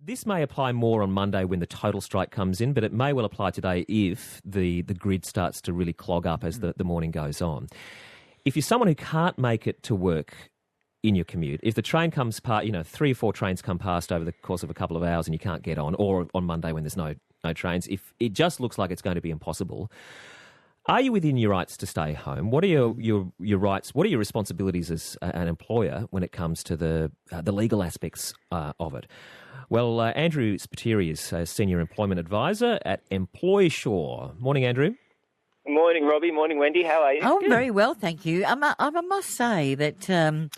This may apply more on Monday when the total strike comes in, but it may well apply today if the grid starts to really clog up as the morning goes on. If you're someone who can't make it to work in your commute, if the train comes past, 3 or 4 trains come past over the course of a couple of hours and you can't get on, or on Monday when there's no trains, if it just looks like it's going to be impossible, are you within your rights to stay home? What are your rights? What are your responsibilities as an employer when it comes to the legal aspects of it? Well, Andrew Spiteri is a Senior Employment Advisor at Employsure. Morning, Andrew. Morning, Robbie. Morning, Wendy. How are you? Oh, very well, thank you. I must say that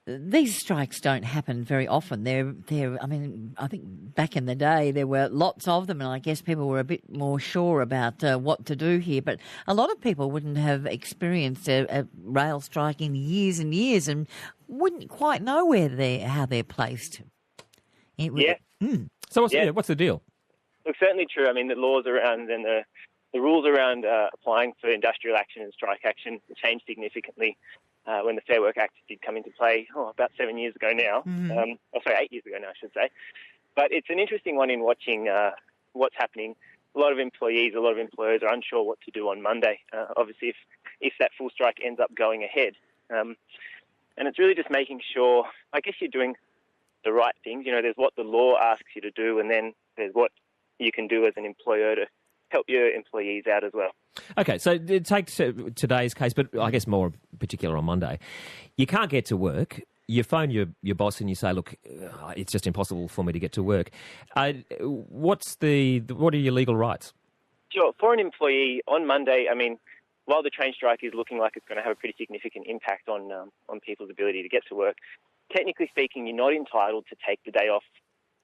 these strikes don't happen very often. I think back in the day there were lots of them, and I guess people were a bit more sure about what to do here. But a lot of people wouldn't have experienced a rail strike in years and years, and wouldn't quite know how they're placed. So what's the deal? Look, certainly true. I mean, the laws around and the rules around applying for industrial action and strike action changed significantly when the Fair Work Act did come into play about 7 years ago now. 8 years ago now, I should say. But it's an interesting one in watching what's happening. A lot of employees, a lot of employers are unsure what to do on Monday, obviously, if that full strike ends up going ahead. And it's really just making sure, I guess, you're doing the right things. There's what the law asks you to do, and then there's what you can do as an employer to help your employees out as well. Okay, so take today's case, but I guess more particular on Monday. You can't get to work. You phone your boss and you say, look, it's just impossible for me to get to work. What are your legal rights? Sure. For an employee, on Monday, I mean, while the train strike is looking like it's going to have a pretty significant impact on people's ability to get to work, technically speaking, you're not entitled to take the day off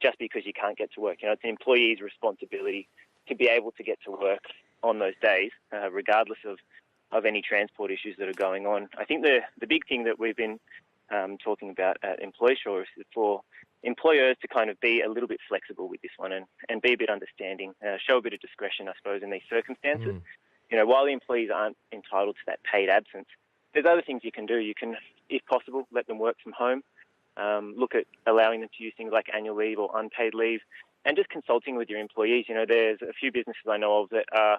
just because you can't get to work. It's an employee's responsibility to be able to get to work on those days, regardless of any transport issues that are going on. I think the big thing that we've been talking about at Employsure is for employers to kind of be a little bit flexible with this one and be a bit understanding, show a bit of discretion, I suppose, in these circumstances. While the employees aren't entitled to that paid absence, there's other things you can do. You can, if possible, let them work from home, look at allowing them to use things like annual leave or unpaid leave, and just consulting with your employees. There's a few businesses I know of that are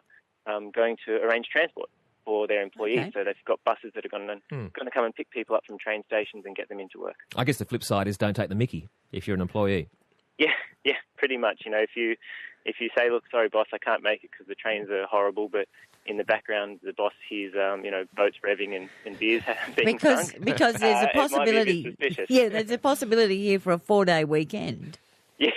going to arrange transport for their employees. Okay. So they've got buses that are going to come and pick people up from train stations and get them into work. I guess the flip side is don't take the mickey if you're an employee. Yeah, pretty much. If you say, look, sorry, boss, I can't make it because the trains are horrible, but in the background, the boss hears, boats revving and beers being drunk. Because there's a possibility. There's a possibility here for a 4-day weekend. Yeah,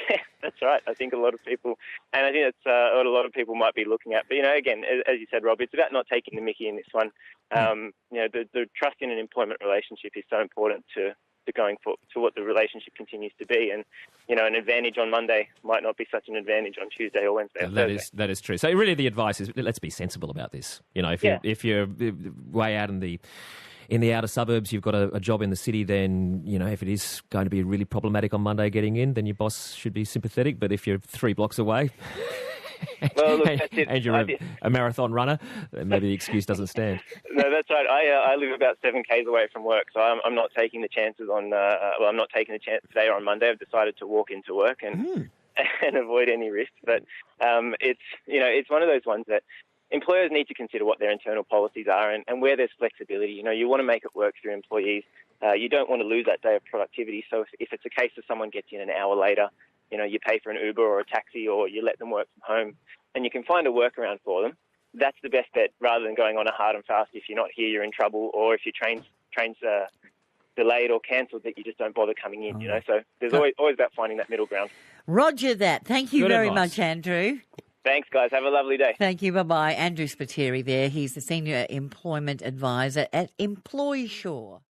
that's right. I think a lot of people, and I think that's what a lot of people might be looking at. But, again, as you said, Rob, it's about not taking the mickey in this one. The trust in an employment relationship is so important to going to what the relationship continues to be. And, an advantage on Monday might not be such an advantage on Tuesday or Wednesday or Thursday. That is true. So really the advice is let's be sensible about this. If you're way out in the outer suburbs, you've got a job in the city, then, if it is going to be really problematic on Monday getting in, then your boss should be sympathetic. But if you're 3 blocks away well, look, that's it. and you're a marathon runner, then maybe the excuse doesn't stand. No, that's right. I live about 7 k's away from work, so I'm not taking the chances on. I'm not taking the chance today or on Monday. I've decided to walk into work and avoid any risk. But it's one of those ones that employers need to consider what their internal policies are and where there's flexibility. You want to make it work for your employees. You don't want to lose that day of productivity. So if it's a case of someone gets in an hour later, you pay for an Uber or a taxi, or you let them work from home, and you can find a workaround for them. That's the best bet, rather than going on a hard and fast. If you're not here, you're in trouble, or if your train's delayed or cancelled, that you just don't bother coming in. So there's always about finding that middle ground. Roger that. Thank you very much, Andrew. Thanks, guys. Have a lovely day. Thank you. Bye-bye. Andrew Spiteri there. He's the Senior Employment Advisor at Employsure.